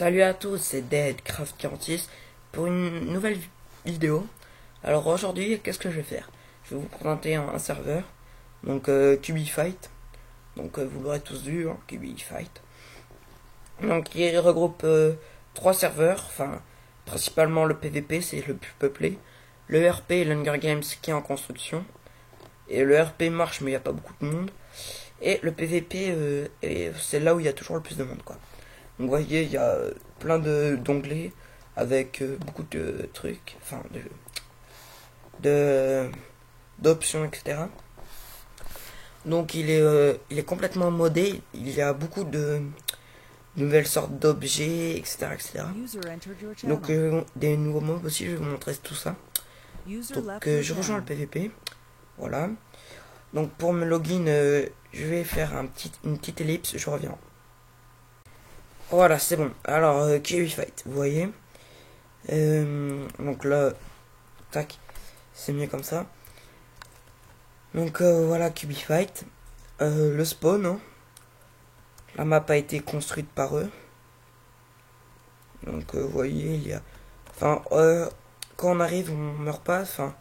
Salut à tous, c'est Deadcraft46 pour une nouvelle vidéo. Alors aujourd'hui, qu'est-ce que je vais faire? Je vais vous présenter un serveur, donc Cubifight. Donc vous l'aurez tous vu, hein, Cubifight. Donc il regroupe trois serveurs, enfin principalement le PVP, c'est le plus peuplé. Le RP et l'Hunger Games qui est en construction. Et le RP marche mais il n'y a pas beaucoup de monde. Et le PVP, c'est là où il y a toujours le plus de monde, quoi. Donc vous voyez, il y a plein d'onglets avec beaucoup de trucs, enfin d'options, etc. Donc il est complètement modé, il y a beaucoup de nouvelles sortes d'objets, etc., etc. Donc des nouveaux mobs aussi, je vais vous montrer tout ça. Donc je rejoins le PVP, voilà. Donc pour me login, je vais faire une petite ellipse, je reviens. Voilà, c'est bon. Alors, Cubifight, vous voyez. Donc là, tac, c'est mieux comme ça. Donc voilà, Cubifight. Le spawn, hein. La map a été construite par eux. Donc vous voyez, il y a... Enfin, quand on arrive, on meurt pas. Enfin,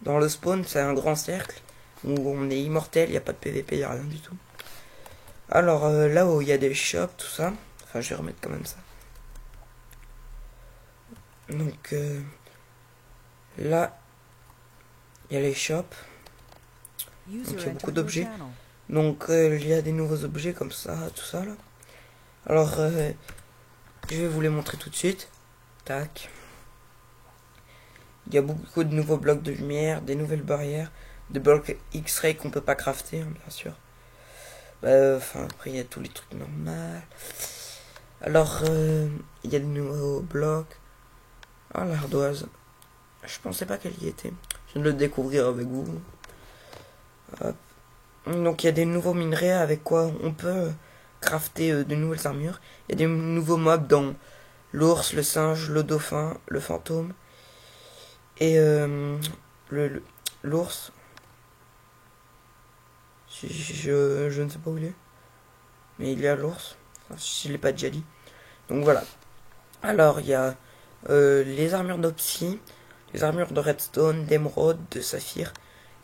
dans le spawn, c'est un grand cercle où on est immortel, il n'y a pas de PVP, il n'y a rien du tout. Alors là où il y a des shops, tout ça. Enfin, je vais remettre quand même ça. Donc là, il y a les shops. Donc il y a beaucoup d'objets. Donc il y a des nouveaux objets comme ça, tout ça là. Alors je vais vous les montrer tout de suite. Tac. Il y a beaucoup de nouveaux blocs de lumière, des nouvelles barrières, des blocs X-ray qu'on peut pas crafter, hein, bien sûr. Enfin après il y a tous les trucs normaux. Alors il y a de nouveaux blocs. Ah, l'ardoise. Je pensais pas qu'elle y était. Je viens de le découvrir avec vous. Hop. Donc il y a des nouveaux minerais avec quoi on peut crafter de nouvelles armures. Il y a des nouveaux mobs dans l'ours, le singe, le dauphin, le fantôme. Et l'ours. Je ne sais pas où il est. Mais il y a l'ours. Enfin, si je l'ai pas déjà dit. Donc voilà. Alors il y a les armures d'Opsy, les armures de Redstone, d'Emeraude, de Saphir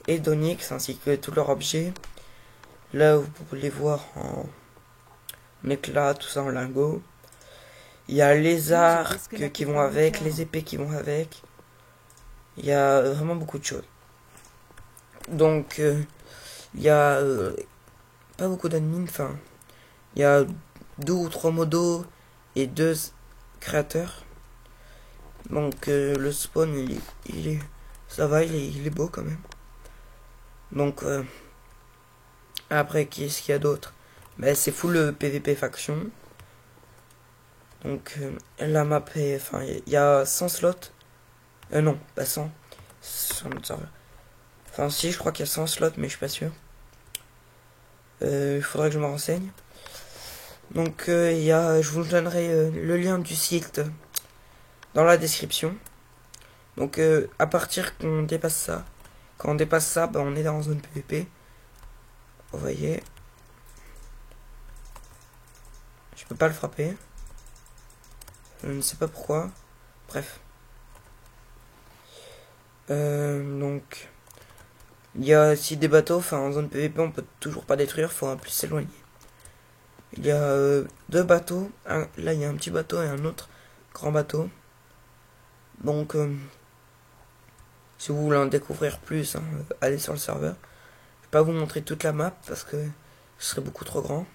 et d'Onyx, ainsi que tous leurs objets. Là, vous pouvez les voir en éclat, tout ça en lingots. Il y a les arcs qui vont avec, les épées qui vont avec. Il y a vraiment beaucoup de choses. Donc, il y a pas beaucoup d'admins, enfin, il y a 2 ou 3 modos et 2 créateurs. Donc le spawn il est ça va, il est beau quand même. Donc après qu'est-ce qu'il y a d'autre? Ben c'est full PVP faction. Donc la map est, enfin il y a 100 slots. Non, pas 100. Sur notre serveur. Enfin si, je crois qu'il y a 100 slots mais je suis pas sûr. Il faudrait que je me renseigne. Donc il y a, je vous donnerai le lien du site dans la description. Donc à partir qu'on dépasse ça, quand on dépasse ça, bah, on est dans zone PVP. Vous voyez. Je peux pas le frapper. Je ne sais pas pourquoi. Bref. Donc il y a aussi des bateaux, enfin en zone PVP on peut toujours pas détruire, faut un plus s'éloigner. Il y a 2 bateaux, là il y a un petit bateau et un autre grand bateau. Donc si vous voulez en découvrir plus, hein, allez sur le serveur. Je vais pas vous montrer toute la map parce que ce serait beaucoup trop grand.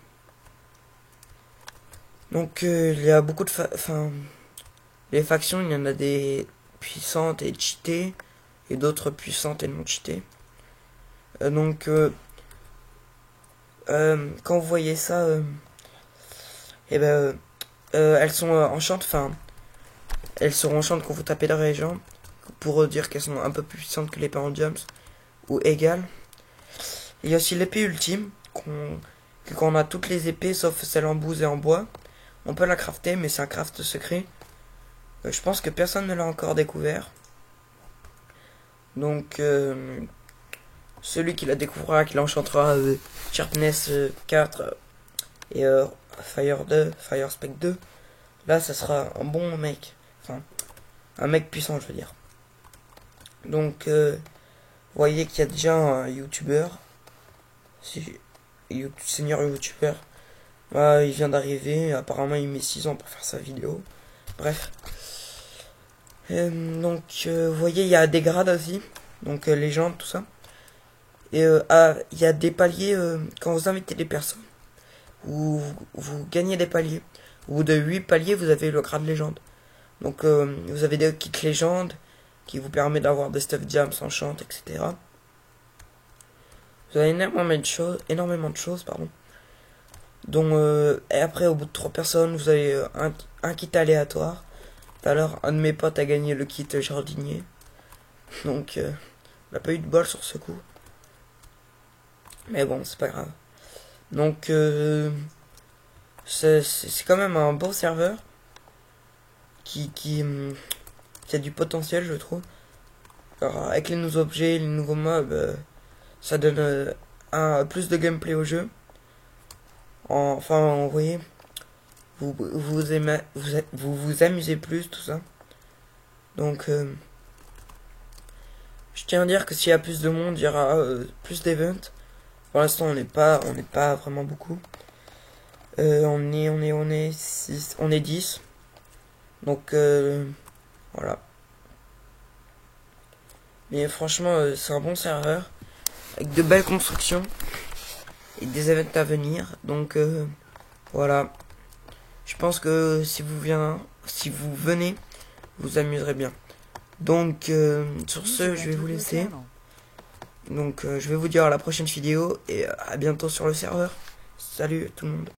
Donc il y a beaucoup de les factions, il y en a des puissantes et cheatées et d'autres puissantes et non cheatées. Donc quand vous voyez ça, et ben elles sont enchantes, enfin elles seront enchantes quand vous tapez dans les gens pour dire qu'elles sont un peu plus puissantes que les Pandiums ou égales. Il y a aussi l'épée ultime quand on a toutes les épées sauf celle en bouse et en bois. On peut la crafter mais c'est un craft secret. Je pense que personne ne l'a encore découvert. Donc celui qui la découvrira, qui l'enchantera Sharpness 4 et Fire 2, Fire Spec 2, là ça sera un bon mec. Enfin, un mec puissant, je veux dire. Donc, vous voyez qu'il y a déjà un youtubeur. Senior youtubeur. Il vient d'arriver. Apparemment, il met 6 ans pour faire sa vidéo. Bref. Donc, vous voyez, il y a des grades aussi. Donc, légende, tout ça. Et il y a des paliers quand vous invitez des personnes. Vous gagnez des paliers. Au bout de 8 paliers, vous avez le grade légende. Donc, vous avez des kits légendes qui vous permet d'avoir des stuff gems, enchant, etc. Vous avez énormément de choses, pardon. Donc, et après, au bout de 3 personnes, vous avez un kit aléatoire. Tout à l'heure, un de mes potes a gagné le kit jardinier. Donc, on n'a pas eu de bol sur ce coup. Mais bon, c'est pas grave. Donc, c'est quand même un beau serveur qui a du potentiel, je trouve. Alors, avec les nouveaux objets, les nouveaux mobs, ça donne plus de gameplay au jeu. Enfin, vous voyez, vous amusez plus, tout ça. Donc, je tiens à dire que s'il y a plus de monde, il y aura plus d'events. Pour l'instant, on n'est pas vraiment beaucoup. On est 6, on est 10. Donc, voilà. Mais franchement, c'est un bon serveur. Avec de belles constructions. Et des événements à venir. Donc, voilà. Je pense que si vous venez, vous amuserez bien. Donc, sur ce, je vais vous laisser. Donc, je vais vous dire à la prochaine vidéo. Et à bientôt sur le serveur. Salut tout le monde.